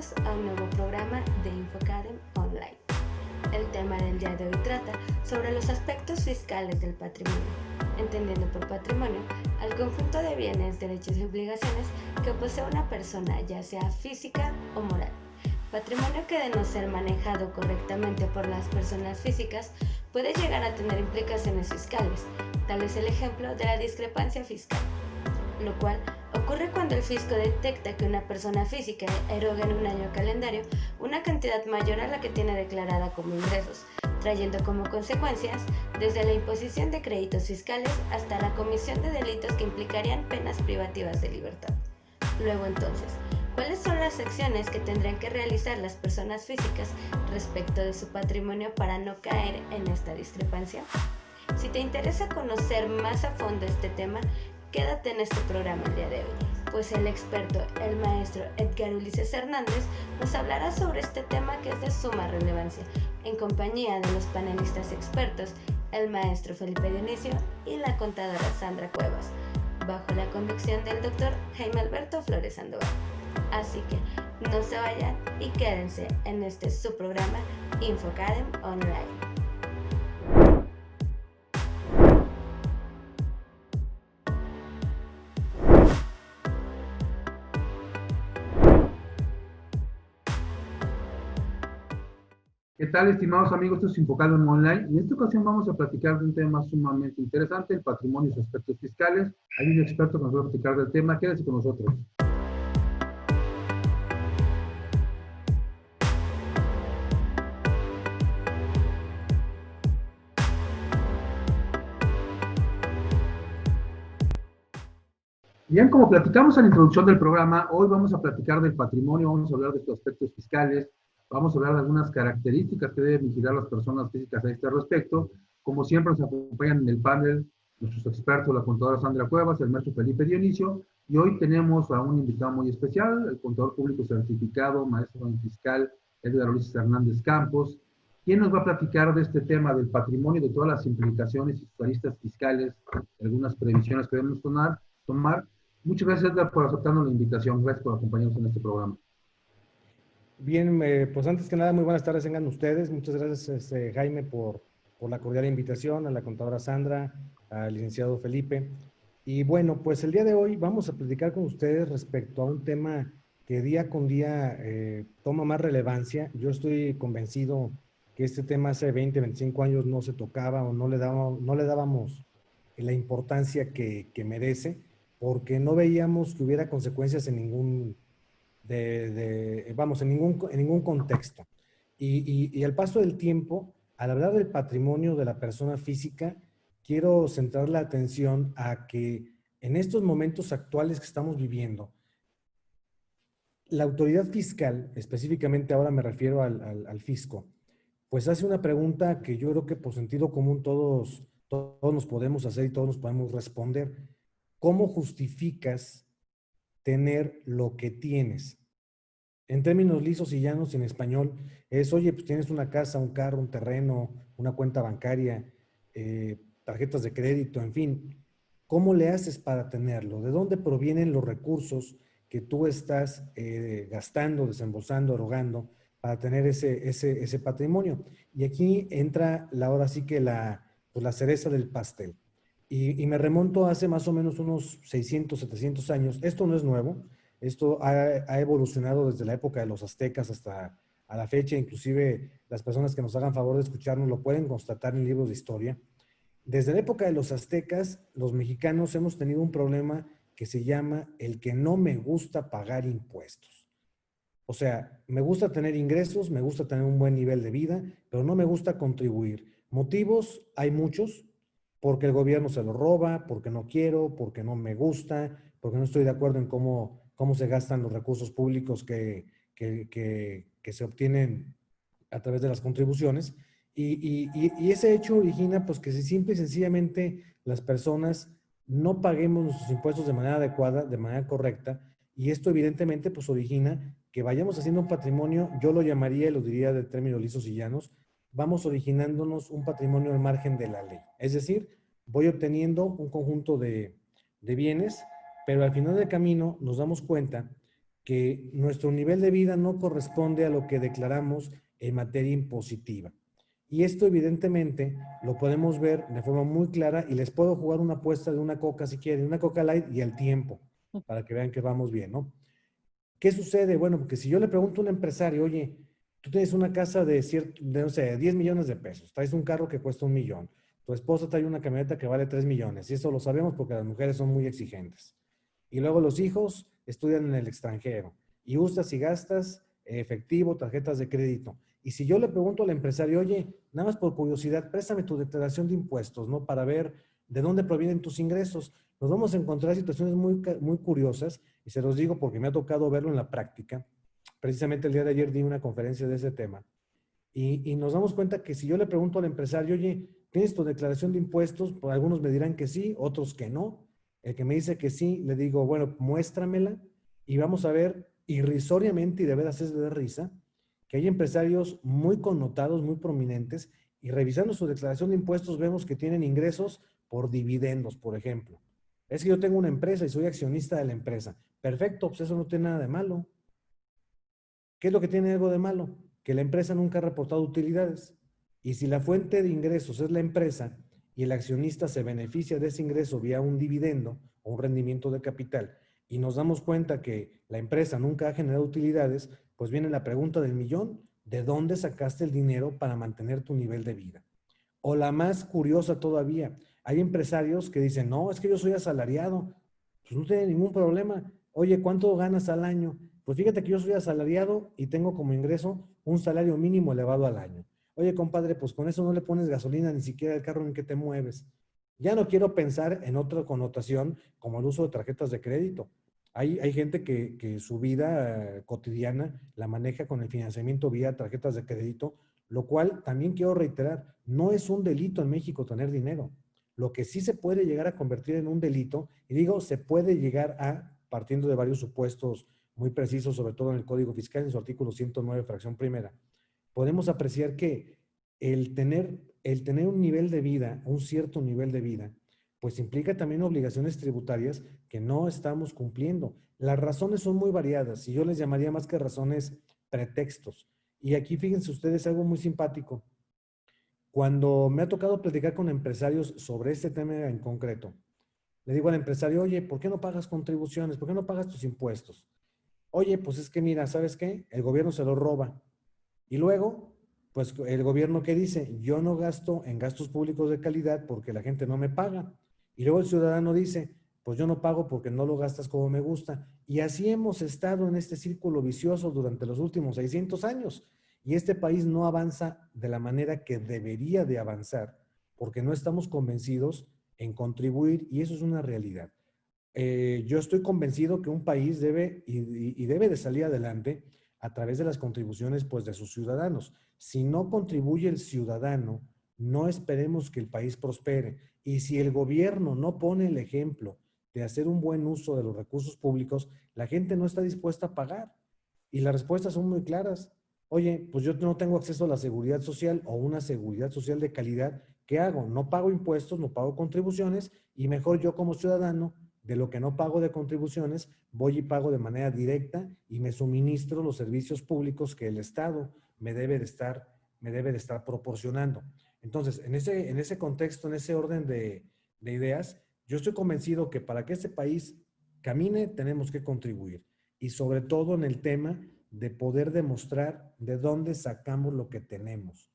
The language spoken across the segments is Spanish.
Bienvenidos a un nuevo programa de InfoCadem Online. El tema del día de hoy trata sobre los aspectos fiscales del patrimonio, entendiendo por patrimonio al conjunto de bienes, derechos y obligaciones que posee una persona, ya sea física o moral. Patrimonio que, de no ser manejado correctamente por las personas físicas, puede llegar a tener implicaciones fiscales. Tal es el ejemplo de la discrepancia fiscal, lo cual ocurre cuando el fisco detecta que una persona física eroga en un año calendario una cantidad mayor a la que tiene declarada como ingresos, trayendo como consecuencias desde la imposición de créditos fiscales hasta la comisión de delitos que implicarían penas privativas de libertad. Luego entonces, ¿cuáles son las acciones que tendrán que realizar las personas físicas respecto de su patrimonio para no caer en esta discrepancia? Si te interesa conocer más a fondo este tema, quédate en este programa el día de hoy, pues el experto, el maestro Edgar Ulises Hernández, nos hablará sobre este tema que es de suma relevancia, en compañía de los panelistas expertos, el maestro Felipe Dionisio y la contadora Sandra Cuevas, bajo la conducción del doctor Jaime Alberto Flores Sandoval. Así que no se vayan y quédense en este su programa InfoCadem Online. ¿Qué tal, estimados amigos? Esto es InfoCadem Online. En esta ocasión vamos a platicar de un tema sumamente interesante, el patrimonio y sus aspectos fiscales. Hay un experto que nos va a platicar del tema. Quédese con nosotros. Bien, como platicamos en la introducción del programa, hoy vamos a platicar del patrimonio, vamos a hablar de estos aspectos fiscales, vamos a hablar de algunas características que deben vigilar las personas físicas a este respecto. Como siempre, nos acompañan en el panel nuestros expertos, la contadora Sandra Cuevas, el maestro Felipe Dionisio, y hoy tenemos a un invitado muy especial, el contador público certificado, maestro en fiscal, Edgar Ulises Hernández Campos, quien nos va a platicar de este tema del patrimonio, de todas las implicaciones y sus aristas fiscales, algunas previsiones que debemos tomar. Muchas gracias, Edgar, por aceptarnos la invitación. Gracias por acompañarnos en este programa. Bien, pues antes que nada, muy buenas tardes tengan ustedes. Muchas gracias, Jaime, por la cordial invitación, a la contadora Sandra, al licenciado Felipe. Y bueno, pues el día de hoy vamos a platicar con ustedes respecto a un tema que día con día toma más relevancia. Yo estoy convencido que este tema hace 20, 25 años no se tocaba o no le dábamos la importancia que merece, porque no veíamos que hubiera consecuencias en ningún en ningún contexto. Y al paso del tiempo, al hablar del patrimonio de la persona física, quiero centrar la atención a que en estos momentos actuales que estamos viviendo, la autoridad fiscal, específicamente ahora me refiero al fisco, pues hace una pregunta que yo creo que por sentido común todos nos podemos hacer y todos nos podemos responder. ¿Cómo justificas tener lo que tienes? En términos lisos y llanos en español, es, oye, pues tienes una casa, un carro, un terreno, una cuenta bancaria, tarjetas de crédito, en fin. ¿Cómo le haces para tenerlo? ¿De dónde provienen los recursos que tú estás gastando, desembolsando, erogando para tener ese patrimonio? Y aquí entra ahora sí que la cereza del pastel. Y me remonto hace más o menos unos 600, 700 años. Esto no es nuevo. Esto ha evolucionado desde la época de los aztecas hasta a la fecha. Inclusive las personas que nos hagan favor de escucharnos lo pueden constatar en libros de historia. Desde la época de los aztecas, los mexicanos hemos tenido un problema que se llama el que no me gusta pagar impuestos. O sea, me gusta tener ingresos, me gusta tener un buen nivel de vida, pero no me gusta contribuir. Motivos hay muchos, porque el gobierno se lo roba, porque no quiero, porque no me gusta, porque no estoy de acuerdo en cómo se gastan los recursos públicos que se obtienen a través de las contribuciones. Y ese hecho origina pues que si simple y sencillamente las personas no paguemos nuestros impuestos de manera adecuada, de manera correcta, y esto evidentemente pues origina que vayamos haciendo un patrimonio, yo lo llamaría y lo diría de términos lisos y llanos, vamos originándonos un patrimonio al margen de la ley. Es decir, voy obteniendo un conjunto de bienes, pero al final del camino nos damos cuenta que nuestro nivel de vida no corresponde a lo que declaramos en materia impositiva. Y esto evidentemente lo podemos ver de forma muy clara y les puedo jugar una apuesta de una coca si quieren, una coca light y al tiempo, para que vean que vamos bien, ¿no? ¿Qué sucede? Bueno, porque si yo le pregunto a un empresario, oye, tú tienes una casa de, no sé, 10 millones de pesos, traes un carro que cuesta 1 millón, tu esposa trae una camioneta que vale 3 millones, y eso lo sabemos porque las mujeres son muy exigentes. Y luego los hijos estudian en el extranjero, y usas y gastas efectivo, tarjetas de crédito. Y si yo le pregunto al empresario, oye, nada más por curiosidad, préstame tu declaración de impuestos, ¿no? Para ver de dónde provienen tus ingresos. Nos vamos a encontrar situaciones muy curiosas, y se los digo porque me ha tocado verlo en la práctica. Precisamente el día de ayer di una conferencia de ese tema. Y nos damos cuenta que si yo le pregunto al empresario, oye, ¿tienes tu declaración de impuestos? Pues algunos me dirán que sí, otros que no. El que me dice que sí, le digo, bueno, muéstramela y vamos a ver irrisoriamente, y de veras es de risa, que hay empresarios muy connotados, muy prominentes, y revisando su declaración de impuestos vemos que tienen ingresos por dividendos, por ejemplo. Es que yo tengo una empresa y soy accionista de la empresa. Perfecto, pues eso no tiene nada de malo. ¿Qué es lo que tiene algo de malo? Que la empresa nunca ha reportado utilidades. Y si la fuente de ingresos es la empresa y el accionista se beneficia de ese ingreso vía un dividendo o un rendimiento de capital, y nos damos cuenta que la empresa nunca ha generado utilidades, pues viene la pregunta del millón: ¿de dónde sacaste el dinero para mantener tu nivel de vida? O la más curiosa todavía, hay empresarios que dicen, no, es que yo soy asalariado. Pues no tiene ningún problema. Oye, ¿cuánto ganas al año? Pues fíjate que yo soy asalariado y tengo como ingreso un salario mínimo elevado al año. Oye, compadre, pues con eso no le pones gasolina ni siquiera al carro en que te mueves. Ya no quiero pensar en otra connotación como el uso de tarjetas de crédito. Hay gente que su vida cotidiana la maneja con el financiamiento vía tarjetas de crédito, lo cual también quiero reiterar, no es un delito en México tener dinero. Lo que sí se puede llegar a convertir en un delito, y digo, se puede llegar a, partiendo de varios supuestos muy precisos, sobre todo en el Código Fiscal, en su artículo 109, fracción primera, podemos apreciar que el tener un nivel de vida, un cierto nivel de vida, pues implica también obligaciones tributarias que no estamos cumpliendo. Las razones son muy variadas y yo les llamaría más que razones pretextos. Y aquí fíjense ustedes algo muy simpático. Cuando me ha tocado platicar con empresarios sobre este tema en concreto, le digo al empresario, oye, ¿por qué no pagas contribuciones? ¿Por qué no pagas tus impuestos? Oye, pues es que mira, ¿sabes qué? El gobierno se lo roba. Y luego, pues el gobierno, ¿qué dice? Yo no gasto en gastos públicos de calidad porque la gente no me paga. Y luego el ciudadano dice, pues yo no pago porque no lo gastas como me gusta. Y así hemos estado en este círculo vicioso durante los últimos 600 años. Y este país no avanza de la manera que debería de avanzar porque no estamos convencidos en contribuir, y eso es una realidad. Yo estoy convencido que un país debe y debe de salir adelante a través de las contribuciones, pues, de sus ciudadanos. Si no contribuye el ciudadano, no esperemos que el país prospere. Y si el gobierno no pone el ejemplo de hacer un buen uso de los recursos públicos, la gente no está dispuesta a pagar. Y las respuestas son muy claras. Oye, pues yo no tengo acceso a la seguridad social o una seguridad social de calidad. ¿Qué hago? No pago impuestos, no pago contribuciones, y mejor yo como ciudadano, de lo que no pago de contribuciones, voy y pago de manera directa y me suministro los servicios públicos que el Estado me debe de estar proporcionando. Entonces, en ese contexto, en ese orden de ideas, yo estoy convencido que para que este país camine, tenemos que contribuir. Y sobre todo en el tema de poder demostrar de dónde sacamos lo que tenemos.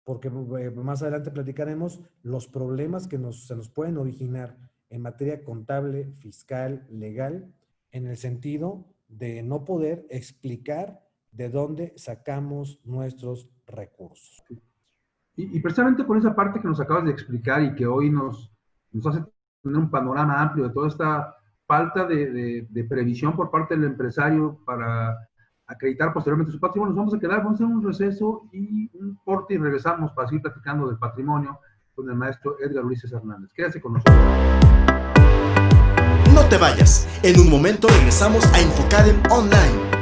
Porque más adelante platicaremos los problemas que se nos pueden originar en materia contable, fiscal, legal, en el sentido de no poder explicar de dónde sacamos nuestros recursos. Y precisamente con esa parte que nos acabas de explicar y que hoy nos hace tener un panorama amplio de toda esta falta de previsión por parte del empresario para acreditar posteriormente su patrimonio, nos vamos a quedar, vamos a hacer un receso y un corte y regresamos para seguir platicando del patrimonio con el maestro Edgar Ulises Hernández. Quédate con nosotros. No te vayas, en un momento regresamos a Infocadem Online.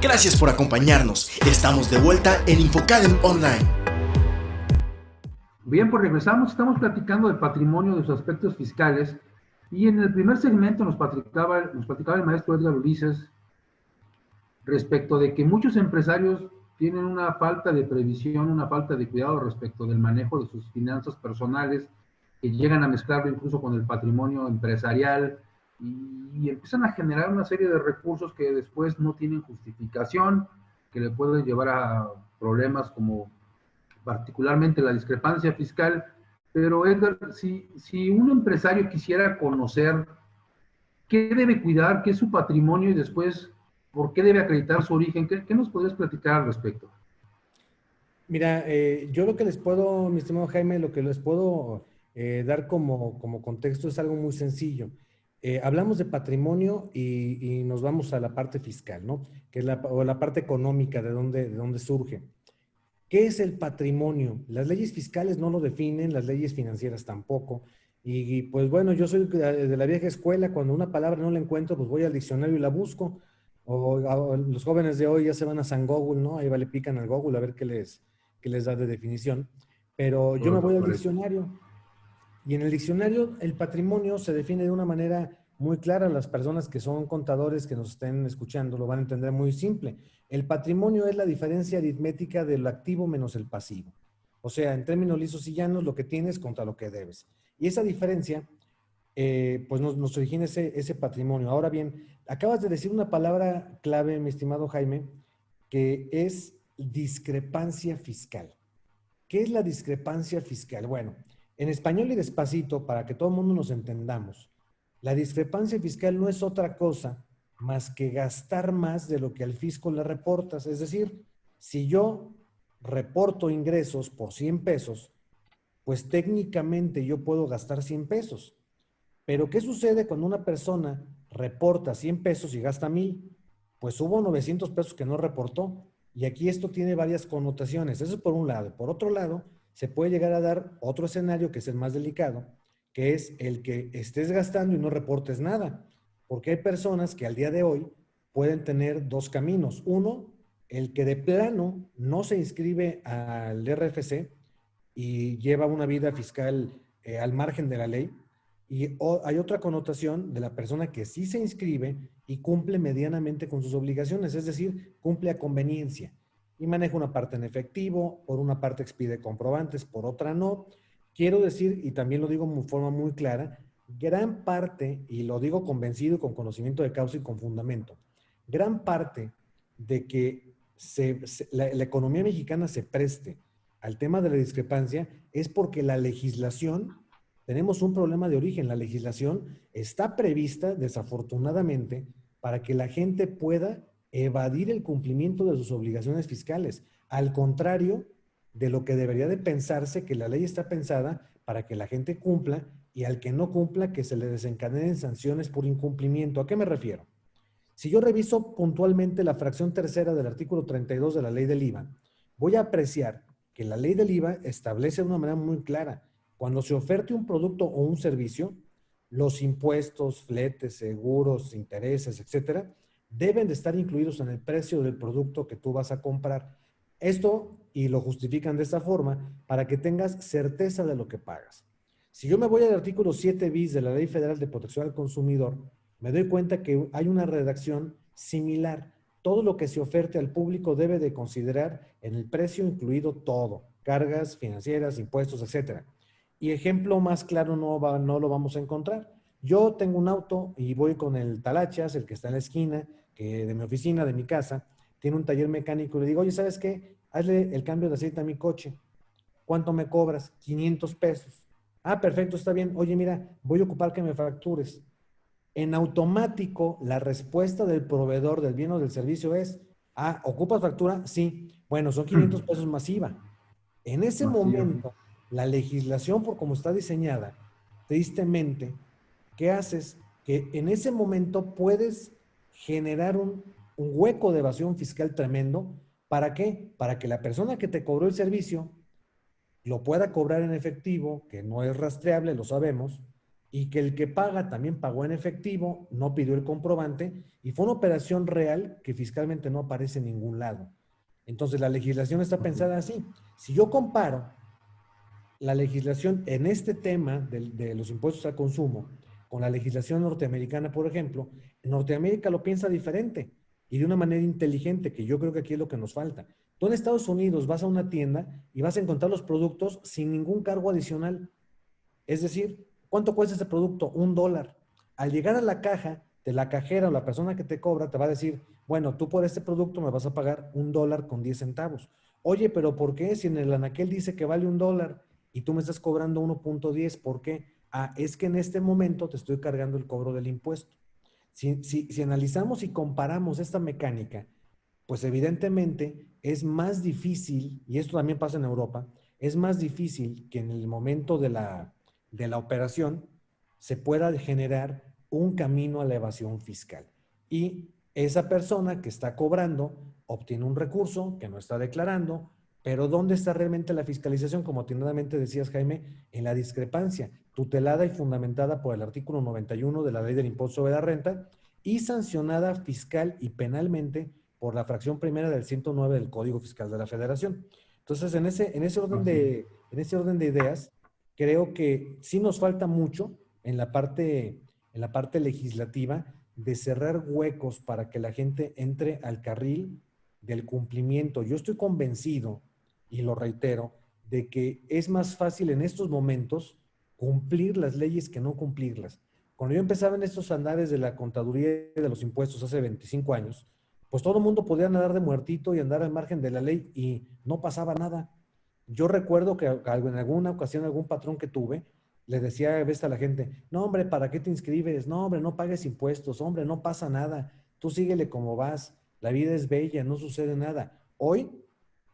Gracias por acompañarnos. Estamos de vuelta en Infocadem Online. Bien, pues regresamos. Estamos platicando del patrimonio, de sus aspectos fiscales. Y en el primer segmento nos platicaba el maestro Edgar Ulises respecto de que muchos empresarios tienen una falta de previsión, una falta de cuidado respecto del manejo de sus finanzas personales, que llegan a mezclarlo incluso con el patrimonio empresarial y empiezan a generar una serie de recursos que después no tienen justificación, que le pueden llevar a problemas como particularmente la discrepancia fiscal. Pero Edgar, si un empresario quisiera conocer qué debe cuidar, qué es su patrimonio y después por qué debe acreditar su origen, ¿qué nos podrías platicar al respecto? Mira, yo lo que les puedo, mi estimado Jaime, lo que les puedo dar como contexto es algo muy sencillo. Hablamos de patrimonio y nos vamos a la parte fiscal, ¿no? Que es la parte económica de dónde surge. ¿Qué es el patrimonio? Las leyes fiscales no lo definen, las leyes financieras tampoco. Y pues bueno, yo soy de la vieja escuela, cuando una palabra no la encuentro, pues voy al diccionario y la busco. O los jóvenes de hoy ya se van a San Google, ¿no? Ahí le pican al Google a ver qué les da de definición. Pero yo me voy al diccionario. Y en el diccionario el patrimonio se define de una manera muy clara. Las personas que son contadores que nos estén escuchando lo van a entender muy simple. El patrimonio es la diferencia aritmética del activo menos el pasivo. O sea, en términos lisos y llanos, lo que tienes contra lo que debes. Y esa diferencia, pues nos origina ese patrimonio. Ahora bien, acabas de decir una palabra clave, mi estimado Jaime, que es discrepancia fiscal. ¿Qué es la discrepancia fiscal? Bueno, en español y despacito, para que todo el mundo nos entendamos, la discrepancia fiscal no es otra cosa más que gastar más de lo que al fisco le reportas. Es decir, si yo reporto ingresos por 100 pesos, pues técnicamente yo puedo gastar 100 pesos. Pero ¿qué sucede cuando una persona reporta 100 pesos y gasta 1000? Pues hubo 900 pesos que no reportó. Y aquí esto tiene varias connotaciones. Eso es por un lado. Por otro lado, se puede llegar a dar otro escenario que es el más delicado, que es el que estés gastando y no reportes nada. Porque hay personas que al día de hoy pueden tener dos caminos. Uno, el que de plano no se inscribe al RFC y lleva una vida fiscal al margen de la ley. Y hay otra connotación de la persona que sí se inscribe y cumple medianamente con sus obligaciones, es decir, cumple a conveniencia y maneja una parte en efectivo, por una parte expide comprobantes, por otra no. Quiero decir, y también lo digo de forma muy clara, gran parte, y lo digo convencido y con conocimiento de causa y con fundamento, gran parte de que la economía mexicana se preste al tema de la discrepancia es porque la legislación, tenemos un problema de origen. La legislación está prevista, desafortunadamente, para que la gente pueda evadir el cumplimiento de sus obligaciones fiscales. Al contrario de lo que debería de pensarse, que la ley está pensada para que la gente cumpla y al que no cumpla que se le desencadenen sanciones por incumplimiento. ¿A qué me refiero? Si yo reviso puntualmente la fracción tercera del artículo 32 de la ley del IVA, voy a apreciar que la ley del IVA establece de una manera muy clara: cuando se oferte un producto o un servicio, los impuestos, fletes, seguros, intereses, etcétera, deben de estar incluidos en el precio del producto que tú vas a comprar. Esto, y lo justifican de esta forma, para que tengas certeza de lo que pagas. Si yo me voy al artículo 7 bis de la Ley Federal de Protección al Consumidor, me doy cuenta que hay una redacción similar. Todo lo que se oferte al público debe de considerar en el precio incluido todo: cargas financieras, impuestos, etcétera. Y ejemplo más claro no lo vamos a encontrar. Yo tengo un auto y voy con el Talachas, el que está en la esquina de mi oficina, de mi casa, tiene un taller mecánico, y le digo: oye, ¿sabes qué? Hazle el cambio de aceite a mi coche. ¿Cuánto me cobras? 500 pesos. Ah, perfecto, está bien. Oye, mira, voy a ocupar que me factures. En automático, la respuesta del proveedor del bien o del servicio es: ah, ¿ocupas factura? Sí. Bueno, son 500 pesos más IVA. En ese momento, la legislación, por cómo está diseñada, tristemente, ¿qué haces? Que en ese momento puedes generar un hueco de evasión fiscal tremendo. ¿Para qué? Para que la persona que te cobró el servicio lo pueda cobrar en efectivo, que no es rastreable, lo sabemos, y que el que paga también pagó en efectivo, no pidió el comprobante y fue una operación real que fiscalmente no aparece en ningún lado. Entonces la legislación está pensada así. Si yo comparo la legislación en este tema de los impuestos al consumo con la legislación norteamericana, por ejemplo, en Norteamérica lo piensa diferente y de una manera inteligente, que yo creo que aquí es lo que nos falta. Tú en Estados Unidos vas a una tienda y vas a encontrar los productos sin ningún cargo adicional. Es decir, ¿cuánto cuesta ese producto? $1. Al llegar a la caja, de la cajera o la persona que te cobra te va a decir, bueno, tú por este producto me vas a pagar $1.10. Oye, pero ¿por qué? Si en el anaquel dice que vale $1 y tú me estás cobrando 1.10, ¿por qué? Ah, es que en este momento te estoy cargando el cobro del impuesto. Si analizamos y comparamos esta mecánica, pues evidentemente es más difícil, y esto también pasa en Europa, es más difícil que en el momento de la operación se pueda generar un camino a la evasión fiscal. Y esa persona que está cobrando obtiene un recurso que no está declarando, pero ¿dónde está realmente la fiscalización? Como atinadamente decías, Jaime, en la discrepancia, tutelada y fundamentada por el artículo 91 de la Ley del Impuesto sobre la Renta y sancionada fiscal y penalmente por la fracción primera del 109 del Código Fiscal de la Federación. Entonces, en ese orden de ideas, creo que sí nos falta mucho en la parte legislativa de cerrar huecos para que la gente entre al carril del cumplimiento. Yo estoy convencido, y lo reitero, de que es más fácil en estos momentos cumplir las leyes que no cumplirlas. Cuando yo empezaba en estos andares de la contaduría de los impuestos hace 25 años, pues todo el mundo podía andar de muertito y andar al margen de la ley y no pasaba nada. Yo recuerdo que en alguna ocasión algún patrón que tuve le decía a veces a la gente, no hombre, ¿para qué te inscribes? No hombre, no pagues impuestos, hombre, no pasa nada, tú síguele como vas, la vida es bella, no sucede nada. Hoy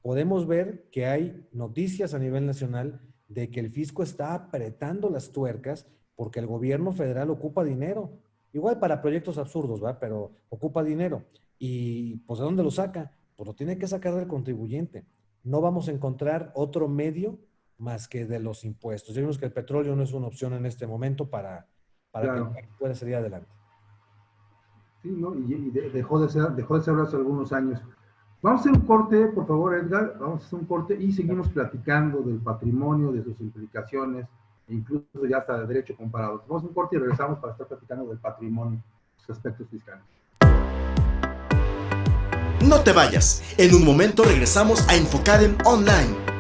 podemos ver que hay noticias a nivel nacional de que el fisco está apretando las tuercas porque el gobierno federal ocupa dinero, igual para proyectos absurdos, ¿va? Pero ocupa dinero. ¿Y pues de dónde lo saca? Pues lo tiene que sacar del contribuyente. No vamos a encontrar otro medio más que de los impuestos. Ya vimos que el petróleo no es una opción en este momento para Claro. que pueda salir adelante. Sí, ¿no? Y dejó de ser hace algunos años. Vamos a hacer un corte, por favor, Edgar. Vamos a hacer un corte y seguimos platicando del patrimonio, de sus implicaciones, e incluso ya hasta de derecho comparado. Vamos a hacer un corte y regresamos para estar platicando del patrimonio, sus aspectos fiscales. No te vayas. En un momento regresamos a Infocadem Online.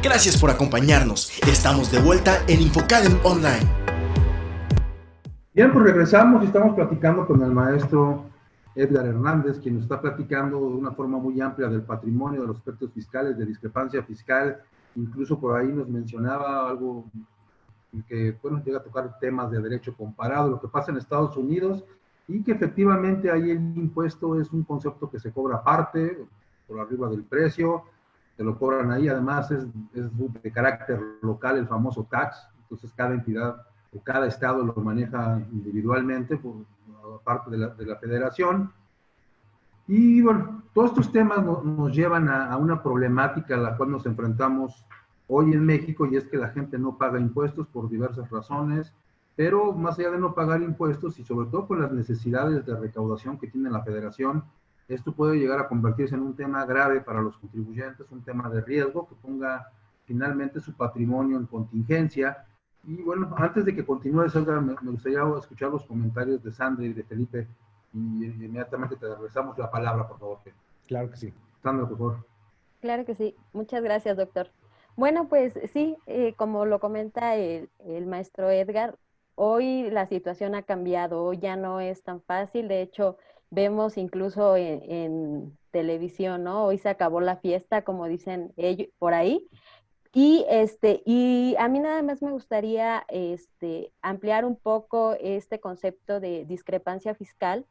Gracias por acompañarnos. Estamos de vuelta en Infocadem Online. Bien, pues regresamos y estamos platicando con el maestro Edgar Hernández, quien nos está platicando de una forma muy amplia del patrimonio, de los aspectos fiscales, de discrepancia fiscal. Incluso por ahí nos mencionaba algo que, bueno, llega a tocar temas de derecho comparado, lo que pasa en Estados Unidos, y que efectivamente ahí el impuesto es un concepto que se cobra aparte, por arriba del precio, te lo cobran ahí, además es de carácter local el famoso tax, entonces cada entidad o cada estado lo maneja individualmente por parte de la federación. Y bueno, todos estos temas nos llevan a una problemática a la cual nos enfrentamos hoy en México, y es que la gente no paga impuestos por diversas razones, pero más allá de no pagar impuestos y sobre todo con las necesidades de recaudación que tiene la federación, esto puede llegar a convertirse en un tema grave para los contribuyentes, un tema de riesgo que ponga finalmente su patrimonio en contingencia. Y bueno, antes de que continúes, Edgar, me gustaría escuchar los comentarios de Sandra y de Felipe, y inmediatamente te regresamos la palabra, por favor. Claro que sí. Sandra, por favor. Claro que sí. Muchas gracias, doctor. Bueno, pues sí, como lo comenta el maestro Edgar, hoy la situación ha cambiado, hoy ya no es tan fácil, de hecho, vemos incluso en televisión, ¿no? Hoy se acabó la fiesta, como dicen ellos por ahí. Y a mí nada más me gustaría ampliar un poco este concepto de discrepancia fiscal,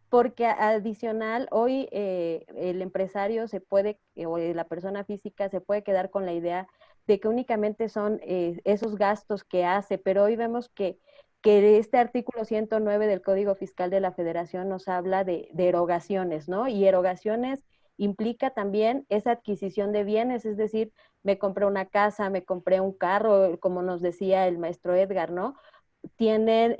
porque adicional, hoy el empresario se puede, o la persona física se puede quedar con la idea de que únicamente son esos gastos que hace, pero hoy vemos que este artículo 109 del Código Fiscal de la Federación nos habla de erogaciones, ¿no? Y erogaciones implica también esa adquisición de bienes, es decir, me compré una casa, me compré un carro, como nos decía el maestro Edgar, ¿no? Tienen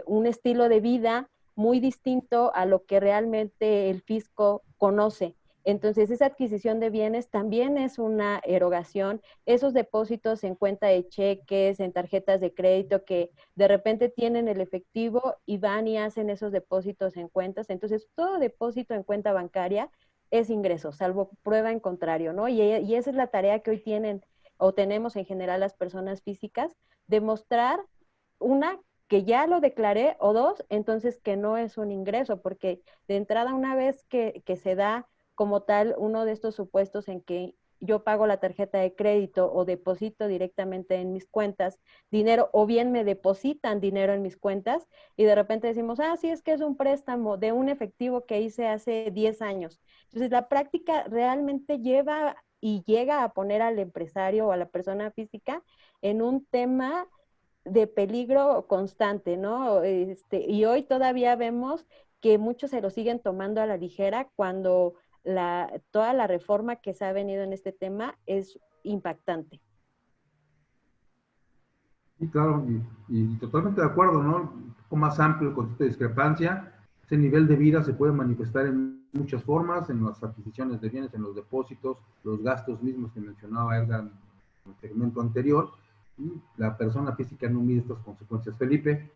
un estilo de vida muy distinto a lo que realmente el fisco conoce. Entonces, esa adquisición de bienes también es una erogación. Esos depósitos en cuenta de cheques, en tarjetas de crédito que de repente tienen el efectivo y van y hacen esos depósitos en cuentas. Entonces, todo depósito en cuenta bancaria es ingreso, salvo prueba en contrario, ¿no? Y esa es la tarea que hoy tienen o tenemos en general las personas físicas, demostrar una, que ya lo declaré, o dos, entonces que no es un ingreso, porque de entrada una vez que se da como tal uno de estos supuestos en que yo pago la tarjeta de crédito o deposito directamente en mis cuentas dinero, o bien me depositan dinero en mis cuentas y de repente decimos, ah, sí, es que es un préstamo de un efectivo que hice hace 10 años. Entonces la práctica realmente lleva y llega a poner al empresario o a la persona física en un tema de peligro constante, ¿no? Y hoy todavía vemos que muchos se lo siguen tomando a la ligera cuando toda la reforma que se ha venido en este tema es impactante. Sí, claro, y totalmente de acuerdo, ¿no? Un poco más amplio el concepto de discrepancia. Ese nivel de vida se puede manifestar en muchas formas, en las adquisiciones de bienes, en los depósitos, los gastos mismos que mencionaba Edgar en el segmento anterior, y la persona física no mide estas consecuencias. Felipe.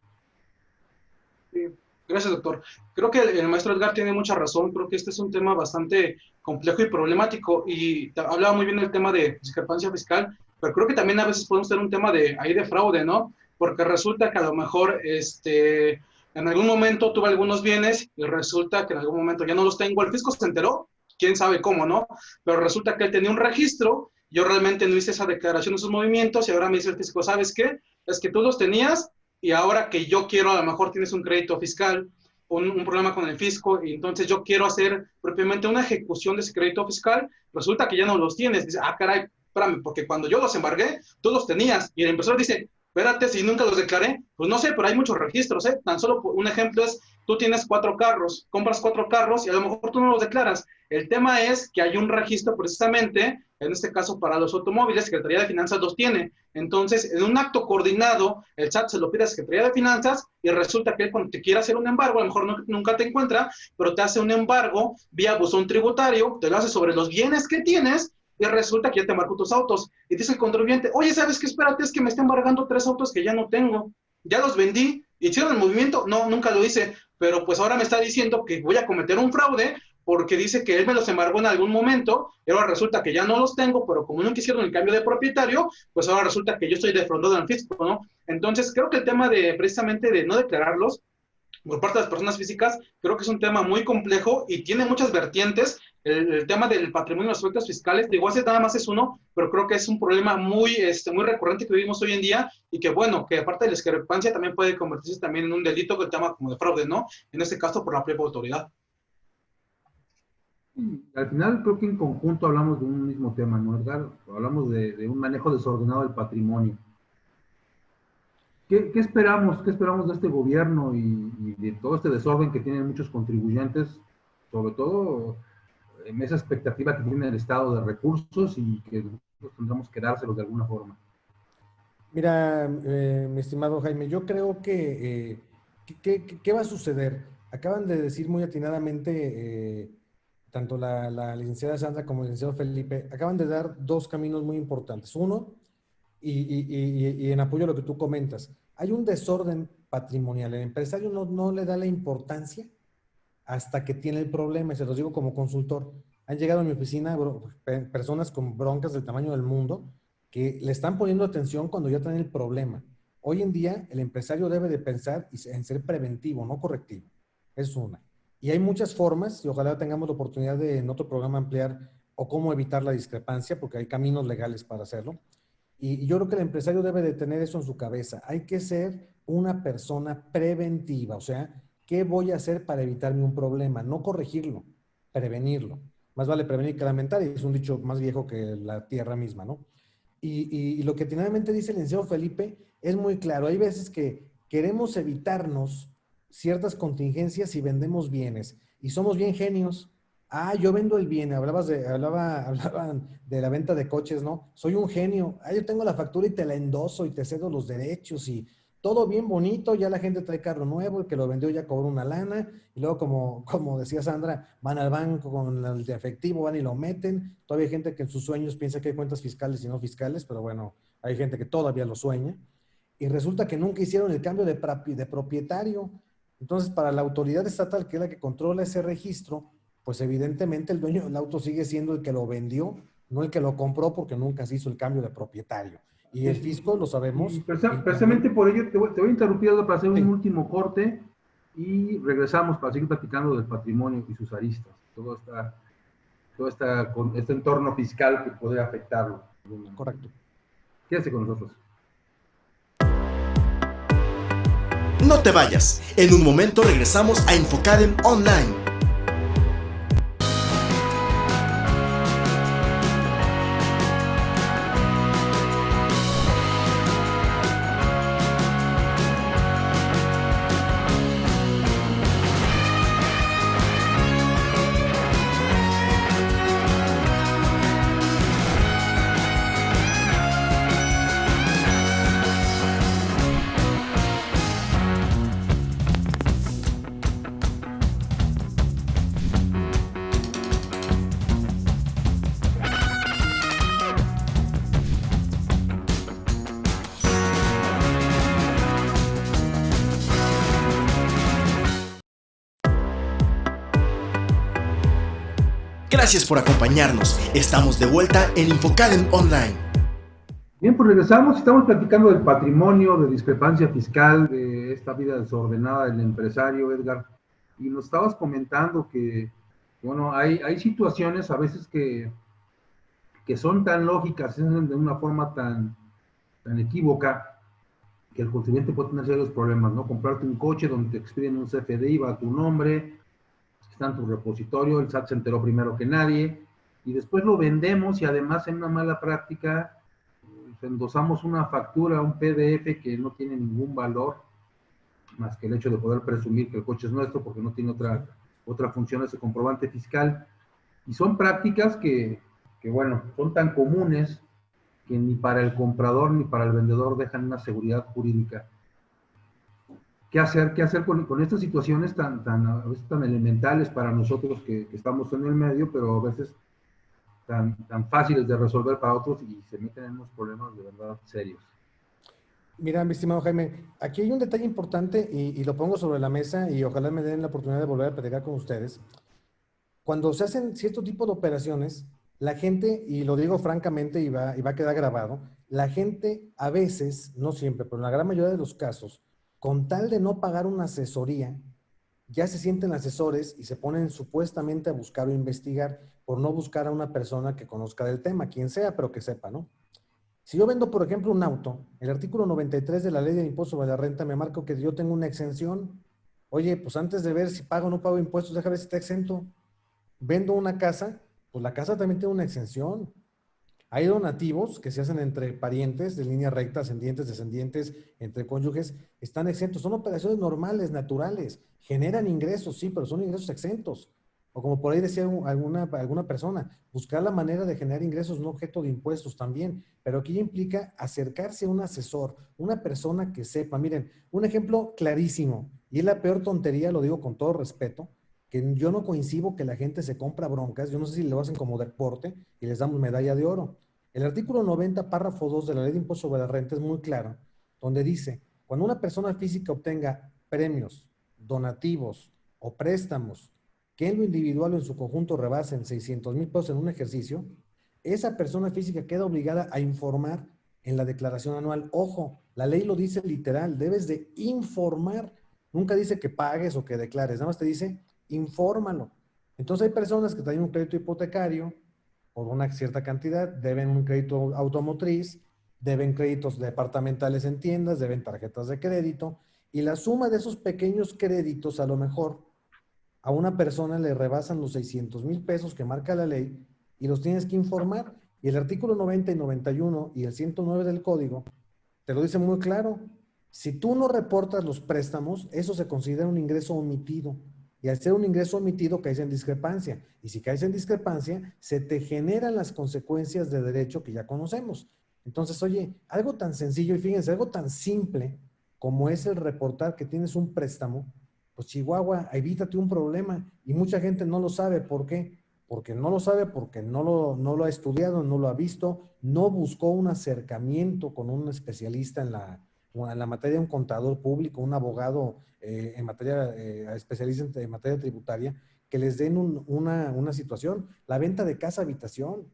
Sí, gracias, doctor. Creo que el maestro Edgar tiene mucha razón. Creo que este es un tema bastante complejo y problemático. Y hablaba muy bien del tema de discrepancia fiscal, pero creo que también a veces podemos tener un tema de fraude, ¿no? Porque resulta que a lo mejor en algún momento tuve algunos bienes y resulta que en algún momento ya no los tengo. El fisco se enteró, quién sabe cómo, ¿no? Pero resulta que él tenía un registro. Yo realmente no hice esa declaración de esos movimientos y ahora me dice el fisco, ¿sabes qué? Es que tú los tenías y ahora que yo quiero, a lo mejor tienes un crédito fiscal, un problema con el fisco, y entonces yo quiero hacer propiamente una ejecución de ese crédito fiscal, resulta que ya no los tienes. Dice, ah, caray, espérame, porque cuando yo los embargué, tú los tenías. Y el inversor dice, espérate, si nunca los declaré, pues no sé, pero hay muchos registros, ¿eh? Tan solo un ejemplo es, tú tienes 4 carros, compras 4 carros y a lo mejor tú no los declaras. El tema es que hay un registro precisamente, en este caso para los automóviles, Secretaría de Finanzas los tiene. Entonces, en un acto coordinado, el SAT se lo pide a Secretaría de Finanzas y resulta que cuando te quiere hacer un embargo, a lo mejor no, nunca te encuentra, pero te hace un embargo vía buzón tributario, te lo hace sobre los bienes que tienes y resulta que ya te embargó tus autos. Y dice el contribuyente, oye, ¿sabes qué? Espérate, es que me está embargando 3 autos que ya no tengo. Ya los vendí. ¿Hicieron el movimiento? No, nunca lo hice. Pero pues ahora me está diciendo que voy a cometer un fraude porque dice que él me los embargó en algún momento y ahora resulta que ya no los tengo, pero como no quisieron el cambio de propietario, pues ahora resulta que yo estoy defraudado en el fisco, ¿no? Entonces creo que el tema de precisamente de no declararlos por parte de las personas físicas, creo que es un tema muy complejo y tiene muchas vertientes. El tema del patrimonio y los efectos fiscales, digo, ese nada más es uno, pero creo que es un problema muy recurrente que vivimos hoy en día y que, bueno, que aparte de la discrepancia también puede convertirse también en un delito que el tema como de fraude, ¿no? En este caso por la propia autoridad. Al final creo que en conjunto hablamos de un mismo tema, ¿no, Edgar? Hablamos de un manejo desordenado del patrimonio. ¿Qué esperamos? ¿Qué esperamos de este gobierno y de todo este desorden que tienen muchos contribuyentes, sobre todo en esa expectativa que tiene el Estado de recursos y que tendremos que dárselos de alguna forma? Mira, mi estimado Jaime, yo creo que ¿qué va a suceder? Acaban de decir muy atinadamente, tanto la licenciada Sandra como el licenciado Felipe, acaban de dar 2 caminos muy importantes. Uno, y en apoyo a lo que tú comentas, hay un desorden patrimonial. El empresario no le da la importancia hasta que tiene el problema, y se los digo como consultor. Han llegado a mi oficina personas con broncas del tamaño del mundo que le están poniendo atención cuando ya tienen el problema. Hoy en día, el empresario debe de pensar en ser preventivo, no correctivo. Es una. Y hay muchas formas, y ojalá tengamos la oportunidad de en otro programa ampliar o cómo evitar la discrepancia, porque hay caminos legales para hacerlo. Y yo creo que el empresario debe de tener eso en su cabeza. Hay que ser una persona preventiva, o sea, ¿qué voy a hacer para evitarme un problema? No corregirlo, prevenirlo. Más vale prevenir que lamentar, y es un dicho más viejo que la tierra misma, ¿no? Y lo que finalmente dice el licenciado Felipe es muy claro. Hay veces que queremos evitarnos ciertas contingencias y vendemos bienes. Y somos bien genios. Ah, yo vendo el bien. Hablaban de la venta de coches, ¿no? Soy un genio. Ah, yo tengo la factura y te la endoso y te cedo los derechos y todo bien bonito. Ya la gente trae carro nuevo, el que lo vendió ya cobró una lana. Y luego, como decía Sandra, van al banco con el de efectivo, van y lo meten. Todavía hay gente que en sus sueños piensa que hay cuentas fiscales y no fiscales, pero bueno, hay gente que todavía lo sueña. Y resulta que nunca hicieron el cambio de propietario. Entonces, para la autoridad estatal, que es la que controla ese registro, pues evidentemente el dueño del auto sigue siendo el que lo vendió, no el que lo compró, porque nunca se hizo el cambio de propietario. Y el fisco, lo sabemos. Precisamente por ello te voy a interrumpir para hacer un Sí. último corte y regresamos para seguir platicando del patrimonio y sus aristas, este entorno fiscal que puede afectarlo. Correcto. Quédese con nosotros. No te vayas. En un momento regresamos a Infocadem Online. Gracias por acompañarnos. Estamos de vuelta en Infocadem Online. Bien, pues regresamos. Estamos platicando del patrimonio, de discrepancia fiscal, de esta vida desordenada del empresario, Edgar. Y nos estabas comentando que, bueno, hay situaciones a veces que son tan lógicas, de una forma tan equívoca, que el contribuyente puede tener serios problemas, ¿no? Comprarte un coche donde te expiden un CFDI, va a tu nombre, está en tu repositorio, el SAT se enteró primero que nadie, y después lo vendemos y además en una mala práctica endosamos una factura, un PDF que no tiene ningún valor, más que el hecho de poder presumir que el coche es nuestro porque no tiene otra función ese comprobante fiscal. Y son prácticas que, bueno, son tan comunes que ni para el comprador ni para el vendedor dejan una seguridad jurídica. ¿Qué hacer con estas situaciones a veces tan elementales para nosotros que estamos en el medio, pero a veces tan fáciles de resolver para otros y se meten en unos problemas de verdad serios? Mira, mi estimado Jaime, aquí hay un detalle importante y lo pongo sobre la mesa y ojalá me den la oportunidad de volver a platicar con ustedes. Cuando se hacen cierto tipo de operaciones, la gente, y lo digo francamente y va a quedar grabado, la gente a veces, no siempre, pero en la gran mayoría de los casos, con tal de no pagar una asesoría, ya se sienten asesores y se ponen supuestamente a buscar o investigar por no buscar a una persona que conozca del tema, quien sea, pero que sepa, ¿no? Si yo vendo, por ejemplo, un auto, el artículo 93 de la Ley del Impuesto sobre la Renta me marca que yo tengo una exención. Oye, pues antes de ver si pago o no pago impuestos, déjame ver si está exento. Vendo una casa, pues la casa también tiene una exención. Hay donativos que se hacen entre parientes de línea recta, ascendientes, descendientes, entre cónyuges, están exentos. Son operaciones normales, naturales. Generan ingresos, sí, pero son ingresos exentos. O como por ahí decía alguna persona, buscar la manera de generar ingresos no objeto de impuestos también. Pero aquí implica acercarse a un asesor, una persona que sepa. Miren, un ejemplo clarísimo, y es la peor tontería, lo digo con todo respeto, que yo no coincido que la gente se compra broncas. Yo no sé si lo hacen como deporte y les damos medalla de oro. El artículo 90, párrafo 2 de la Ley de Impuesto sobre la Renta es muy claro, donde dice, cuando una persona física obtenga premios, donativos o préstamos que en lo individual o en su conjunto rebasen 600,000 pesos en un ejercicio, esa persona física queda obligada a informar en la declaración anual. Ojo, la ley lo dice literal, debes de informar. Nunca dice que pagues o que declares, nada más te dice, infórmalo. Entonces hay personas que tienen un crédito hipotecario por una cierta cantidad, deben un crédito automotriz, deben créditos departamentales en tiendas, deben tarjetas de crédito, y la suma de esos pequeños créditos a lo mejor a una persona le rebasan los 600,000 pesos que marca la ley y los tienes que informar. Y el artículo 90 y 91 y el 109 del código te lo dice muy claro. Si tú no reportas los préstamos, eso se considera un ingreso omitido. Y al ser un ingreso omitido, caes en discrepancia. Y si caes en discrepancia, se te generan las consecuencias de derecho que ya conocemos. Entonces, oye, algo tan sencillo, y fíjense, algo tan simple como es el reportar que tienes un préstamo, pues Chihuahua, evítate un problema. Y mucha gente no lo sabe. ¿Por qué? Porque no lo sabe, porque no lo ha estudiado, no lo ha visto, no buscó un acercamiento con un especialista en la materia, un contador público, un abogado en materia, especialista en materia tributaria, que les den una situación. La venta de casa-habitación.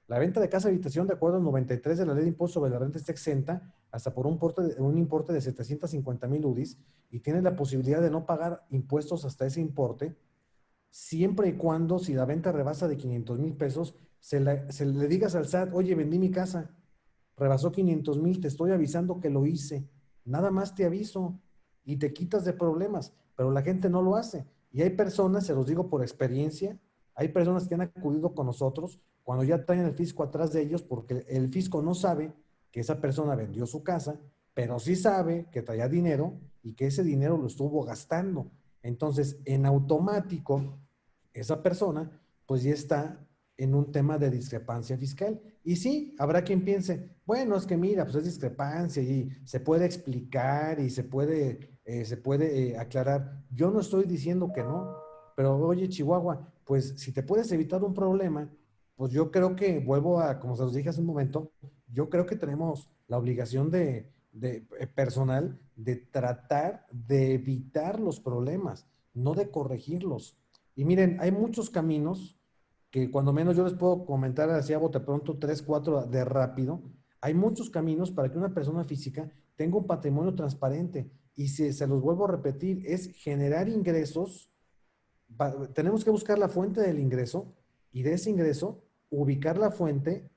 La venta de casa-habitación, de acuerdo al 93 de la Ley de Impuesto sobre la Renta, está exenta hasta por un importe de 750,000 UDIs y tienes la posibilidad de no pagar impuestos hasta ese importe, siempre y cuando, si la venta rebasa de 500,000 pesos, se le digas al SAT, oye, vendí mi casa, rebasó 500,000, te estoy avisando que lo hice, nada más te aviso y te quitas de problemas, pero la gente no lo hace. Y hay personas, se los digo por experiencia, hay personas que han acudido con nosotros cuando ya traen el fisco atrás de ellos porque el fisco no sabe que esa persona vendió su casa, pero sí sabe que traía dinero y que ese dinero lo estuvo gastando. Entonces, en automático, esa persona pues ya está en un tema de discrepancia fiscal. Y sí, habrá quien piense, bueno, es que mira, pues es discrepancia y se puede explicar y se puede aclarar. Yo no estoy diciendo que no, pero oye, Chihuahua, pues si te puedes evitar un problema, pues yo creo que, vuelvo a, como se los dije hace un momento, yo creo que tenemos la obligación personal de tratar de evitar los problemas, no de corregirlos. Y miren, hay muchos caminos que cuando menos yo les puedo comentar así a bote pronto, 3, 4 de rápido. Hay muchos caminos para que una persona física tenga un patrimonio transparente. Y si se los vuelvo a repetir, es generar ingresos. Tenemos que buscar la fuente del ingreso y de ese ingreso ubicar la fuente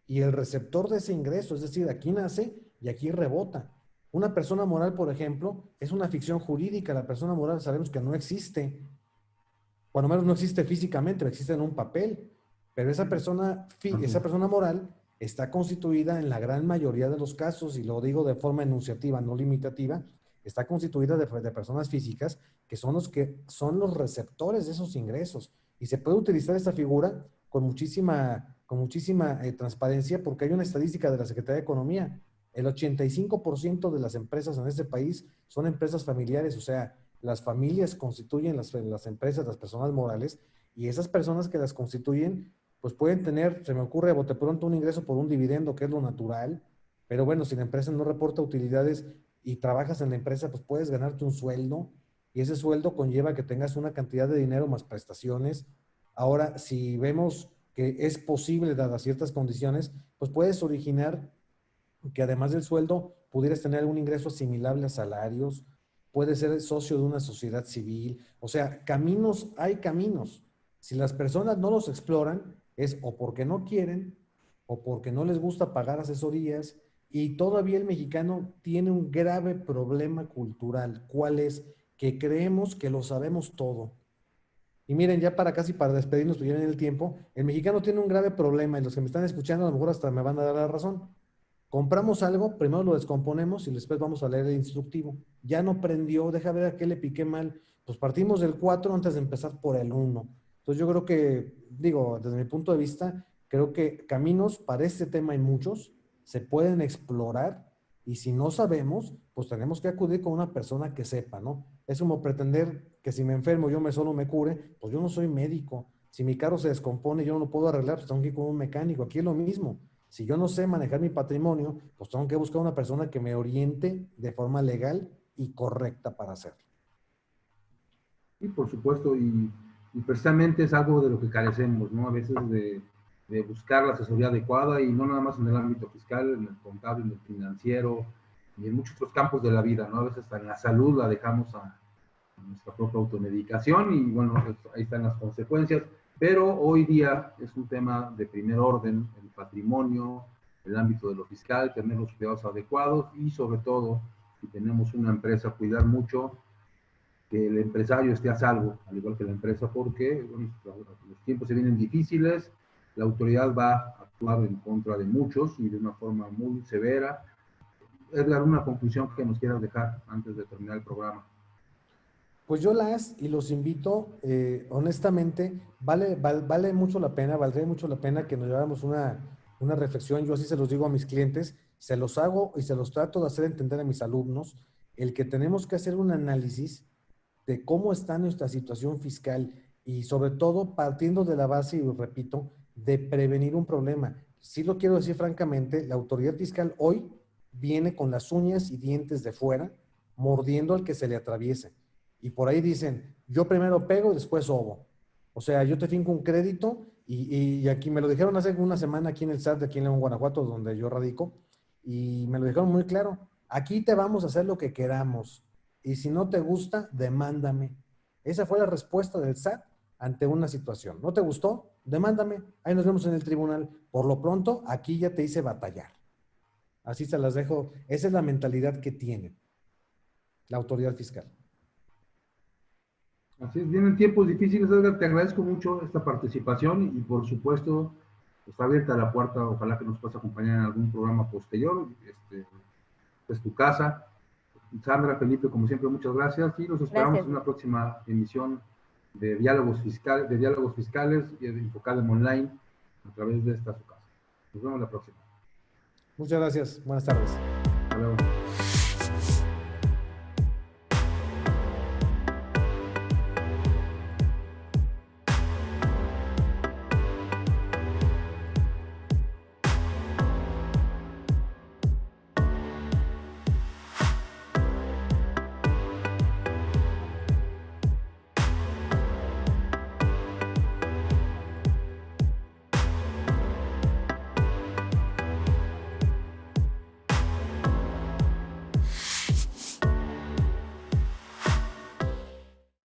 y el receptor de ese ingreso, es decir, aquí nace y aquí rebota. Una persona moral, por ejemplo, es una ficción jurídica. La persona moral sabemos que no existe, cuando menos no existe físicamente, existe en un papel, pero esa persona moral está constituida en la gran mayoría de los casos, y lo digo de forma enunciativa, no limitativa, está constituida de personas físicas que son los receptores de esos ingresos. Y se puede utilizar esta figura con muchísima transparencia, porque hay una estadística de la Secretaría de Economía. El 85% de las empresas en este país son empresas familiares, o sea, las familias constituyen las empresas, las personas morales, y esas personas que las constituyen, pues pueden tener, se me ocurre a bote pronto, un ingreso por un dividendo, que es lo natural, pero bueno, si la empresa no reporta utilidades y trabajas en la empresa, pues puedes ganarte un sueldo, y ese sueldo conlleva que tengas una cantidad de dinero más prestaciones. Ahora, si vemos que es posible, dadas ciertas condiciones, pues puedes originar que además del sueldo pudieras tener algún ingreso asimilable a salarios, puedes ser socio de una sociedad civil. O sea, caminos, hay caminos. Si las personas no los exploran, es o porque no quieren o porque no les gusta pagar asesorías. Y todavía el mexicano tiene un grave problema cultural. ¿Cuál es? Que creemos que lo sabemos todo. Y miren, ya para despedirnos, porque ya viene el tiempo, el mexicano tiene un grave problema, y los que me están escuchando a lo mejor hasta me van a dar la razón. Compramos algo, primero lo descomponemos y después vamos a leer el instructivo. Ya no prendió, deja ver a qué le piqué mal. Pues partimos del 4 antes de empezar por el 1. Entonces yo creo que, digo, desde mi punto de vista, creo que caminos para este tema hay muchos, se pueden explorar, y si no sabemos, pues tenemos que acudir con una persona que sepa, ¿no? Es como pretender que si me enfermo yo solo me cure, pues yo no soy médico. Si mi carro se descompone yo no lo puedo arreglar, pues tengo que ir con un mecánico. Aquí es lo mismo. Si yo no sé manejar mi patrimonio, pues tengo que buscar una persona que me oriente de forma legal y correcta para hacerlo. Y por supuesto, y precisamente es algo de lo que carecemos, ¿no? A veces de buscar la asesoría adecuada y no nada más en el ámbito fiscal, en el contable, en el financiero y en muchos otros campos de la vida, ¿no? A veces hasta en la salud la dejamos a nuestra propia automedicación y bueno, ahí están las consecuencias. Pero hoy día es un tema de primer orden, el patrimonio, el ámbito de lo fiscal, tener los cuidados adecuados y sobre todo, si tenemos una empresa, cuidar mucho que el empresario esté a salvo, al igual que la empresa, porque bueno, los tiempos se vienen difíciles, la autoridad va a actuar en contra de muchos y de una forma muy severa. Edgar, una conclusión que nos quieras dejar antes de terminar el programa. Pues yo y los invito, honestamente, vale mucho la pena, valdría mucho la pena que nos lleváramos una reflexión. Yo así se los digo a mis clientes, se los hago y se los trato de hacer entender a mis alumnos, el que tenemos que hacer un análisis de cómo está nuestra situación fiscal y sobre todo partiendo de la base, y lo repito, de prevenir un problema. Sí lo quiero decir francamente, la autoridad fiscal hoy viene con las uñas y dientes de fuera, mordiendo al que se le atraviese. Y por ahí dicen, yo primero pego y después sobo. O sea, yo te finco un crédito y aquí me lo dijeron hace una semana aquí en el SAT de aquí en León, Guanajuato, donde yo radico, y me lo dijeron muy claro, aquí te vamos a hacer lo que queramos y si no te gusta, demándame. Esa fue la respuesta del SAT ante una situación. ¿No te gustó? Demándame. Ahí nos vemos en el tribunal. Por lo pronto, aquí ya te hice batallar. Así se las dejo. Esa es la mentalidad que tiene la autoridad fiscal. Así es, vienen tiempos difíciles, Edgar, te agradezco mucho esta participación y por supuesto está abierta la puerta, ojalá que nos puedas acompañar en algún programa posterior, es tu casa. Sandra, Felipe, como siempre, muchas gracias y los esperamos en una próxima emisión de Diálogos Fiscales y de Infocadem Online a través de esta su casa. Nos vemos la próxima. Muchas gracias, buenas tardes. Hasta luego.